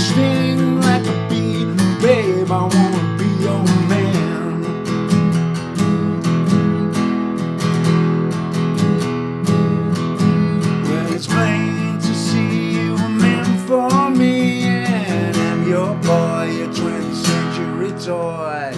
sting like a bee. Babe, I wanna be your man. Well, it's plain to see you were meant for me, and I'm your boy, your 20th century toy.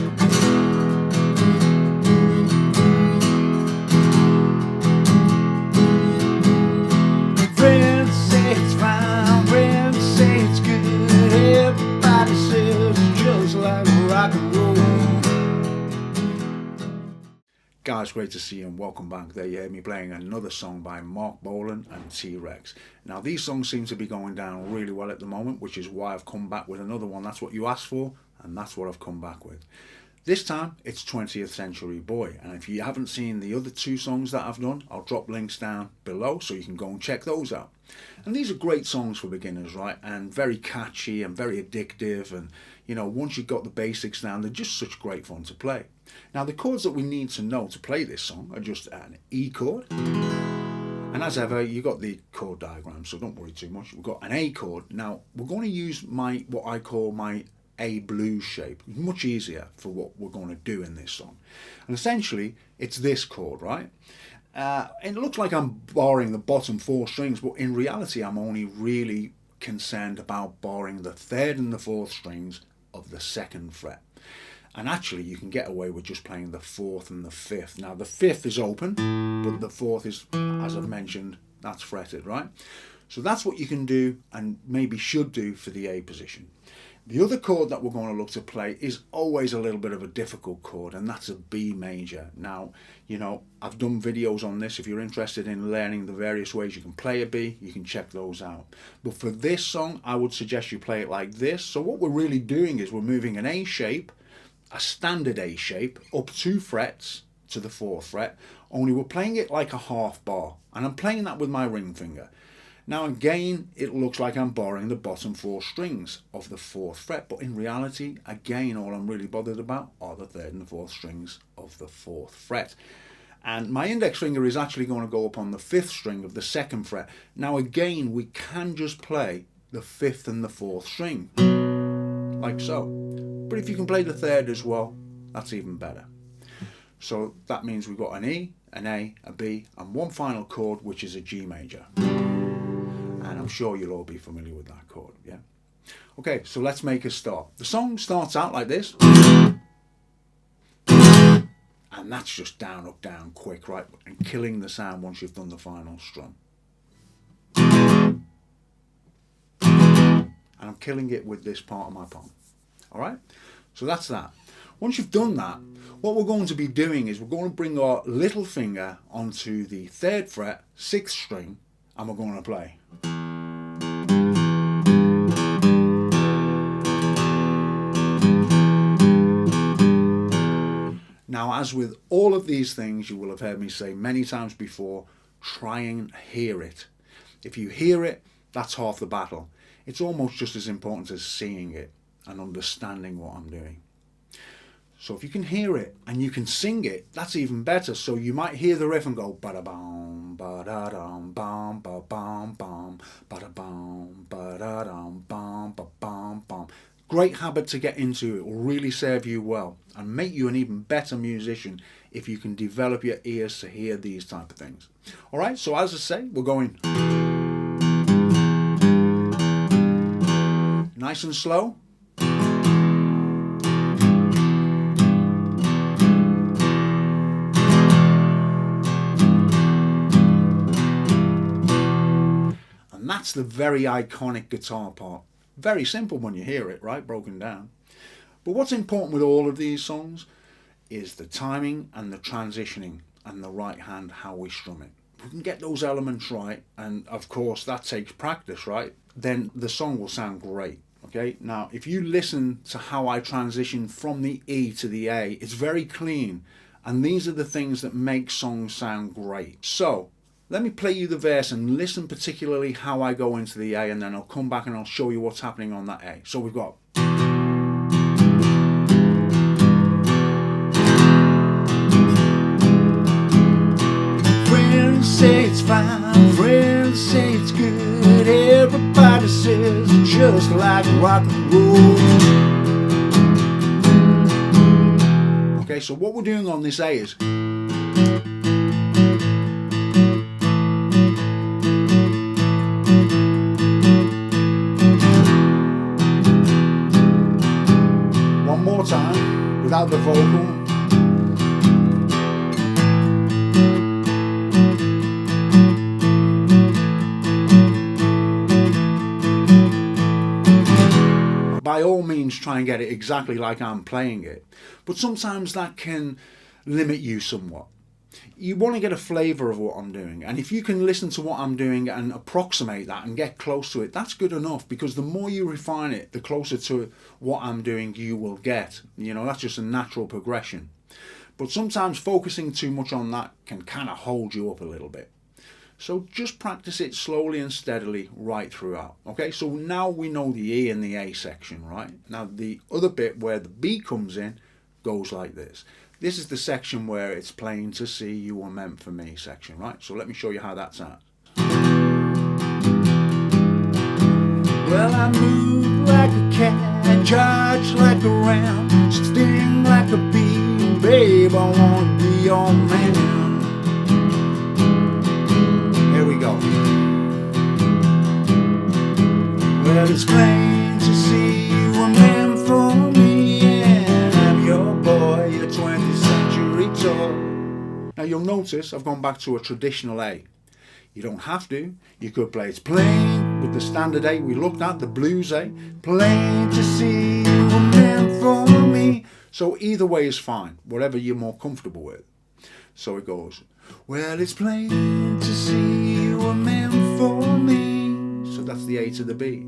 Friends say it's fine, friends say it's good. Everybody says it's just like rock and roll. Guys, great to see you and welcome back. There you hear me playing another song by Marc Bolan and T-Rex. Now these songs seem to be going down really well at the moment, which is why I've come back with another one. That's what you asked for, and that's what I've come back with. This time it's 20th Century Boy, and if you haven't seen the other two songs that I've done, I'll drop links down below so you can go and check those out. And these are great songs for beginners, right? And very catchy and very addictive, and you know, once you've got the basics down, they're just such great fun to play. Now the chords that we need to know to play this song are just an E chord, and as ever you got the chord diagram, so don't worry too much. We've got an A chord. Now we're going to use what I call my A blues shape. Much easier for what we're going to do in this song, and essentially it's this chord, right? It looks like I'm borrowing the bottom four strings, but in reality I'm only really concerned about borrowing the third and the fourth strings of the second fret. And actually you can get away with just playing the fourth and the fifth. Now the fifth is open, but the fourth is, as I've mentioned, that's fretted, right? So that's what you can do and maybe should do for the A position. The other chord that we're going to look to play is always a little bit of a difficult chord, and that's a B major. Now, you know, I've done videos on this. If you're interested in learning the various ways you can play a B, you can check those out. But for this song, I would suggest you play it like this. So what we're really doing is we're moving an A shape, a standard A shape, up 2 frets to the 4th fret, only we're playing it like a half bar, and I'm playing that with my ring finger. Now again, it looks like I'm borrowing the bottom 4 strings of the 4th fret, but in reality, again, all I'm really bothered about are the 3rd and the 4th strings of the 4th fret. And my index finger is actually going to go up on the 5th string of the 2nd fret. Now again, we can just play the 5th and the 4th string, like so. But if you can play the 3rd as well, that's even better. So that means we've got an E, an A, a B, and one final chord, which is a G major. And I'm sure you'll all be familiar with that chord, yeah? Okay, so let's make a start. The song starts out like this. And that's just down, up, down, quick, right? And killing the sound once you've done the final strum. And I'm killing it with this part of my palm. Alright? So that's that. Once you've done that, what we're going to be doing is we're going to bring our little finger onto the 3rd fret, 6th string, and we're going to play. Now, as with all of these things, you will have heard me say many times before, try and hear it. If you hear it, that's half the battle. It's almost just as important as seeing it and understanding what I'm doing. So if you can hear it and you can sing it, that's even better. So you might hear the riff and go ba-da-bum, ba-da-dum, bum, ba-bum, bum, ba-da-bum, ba-da-dum, bum, ba-bum, bum. Great habit to get into. It will really serve you well and make you an even better musician if you can develop your ears to hear these type of things. All right, so as I say, we're going nice and slow. And that's the very iconic guitar part. Very simple when you hear it, right? Broken down. But what's important with all of these songs is the timing and the transitioning and the right hand, how we strum it. If we can get those elements right, and of course that takes practice, right? Then the song will sound great. Okay, now if you listen to how I transition from the E to the A, it's very clean, and these are the things that make songs sound great. So let me play you the verse and listen particularly how I go into the A, and then I'll come back and I'll show you what's happening on that A. So we've got friends say it's fine, friends say it's good, everybody says it's just like rock and roll. Okay, so what we're doing on this A is one more time without the vocal. By all means try and get it exactly like I'm playing it, but sometimes that can limit you somewhat. You want to get a flavour of what I'm doing, and if you can listen to what I'm doing and approximate that and get close to it, that's good enough, because the more you refine it, the closer to what I'm doing you will get. You know, that's just a natural progression. But sometimes focusing too much on that can kind of hold you up a little bit. So just practice it slowly and steadily right throughout. Okay, so now we know the E and the A section, right? Now the other bit where the B comes in goes like this. This is the section where it's plain to see you were meant for me section, right? So let me show you how that sounds. Well, I move like a cat, charge like a ram, sting like a bee, babe, I wanna be your man. Well, it's plain to see you were meant for me, and I'm your boy, your 20th century toy. Now you'll notice I've gone back to a traditional A. You don't have to. You could play it's plain with the standard A we looked at, the blues A. Plain to see you were meant for me. So either way is fine, whatever you're more comfortable with. So it goes, well, it's plain to see you were meant for me. So that's the A to the B.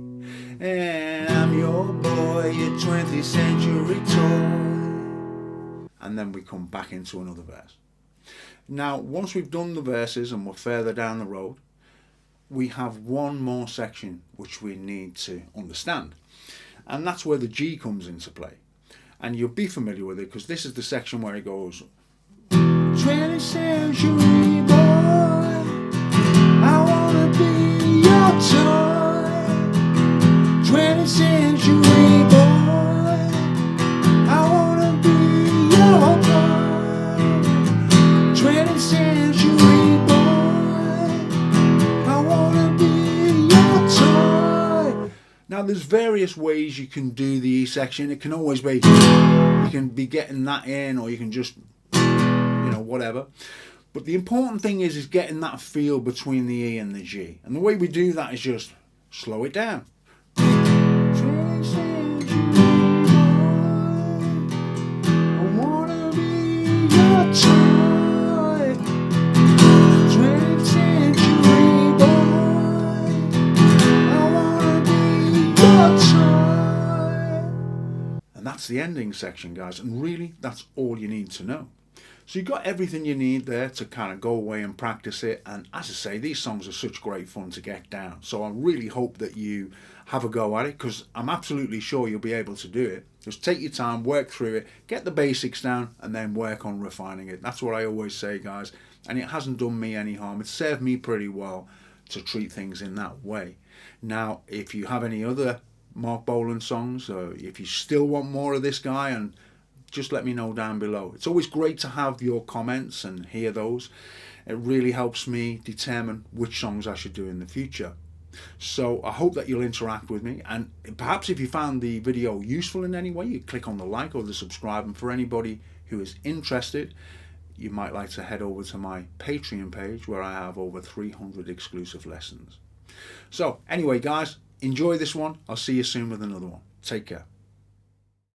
And I'm your boy, your 20th century toy. And then we come back into another verse. Now, once we've done the verses and we're further down the road, we have one more section which we need to understand. And that's where the G comes into play. And you'll be familiar with it because this is the section where it goes, 20th century boy, I wanna be your toy. 20th century boy, I wanna be your boy. 20th century boy, I wanna be your toy. Now there's various ways you can do the E section. It can always be, you can be getting that in, or you can just, you know, whatever. But the important thing is getting that feel between the E and the G. And the way we do that is just slow it down. And that's the ending section, guys, and really that's all you need to know. So you've got everything you need there to kind of go away and practice it. And as I say, these songs are such great fun to get down. So I really hope that you have a go at it, because I'm absolutely sure you'll be able to do it. Just take your time, work through it, get the basics down, and then work on refining it. That's what I always say, guys. And it hasn't done me any harm. It's served me pretty well to treat things in that way. Now, if you have any other Marc Bolan songs, or if you still want more of this guy, and just let me know down below. It's always great to have your comments and hear those. It really helps me determine which songs I should do in the future. So I hope that you'll interact with me, and perhaps if you found the video useful in any way, you click on the like or the subscribe. And for anybody who is interested, you might like to head over to my Patreon page, where I have over 300 exclusive lessons. So anyway, guys, enjoy this one. I'll see you soon with another one. Take care.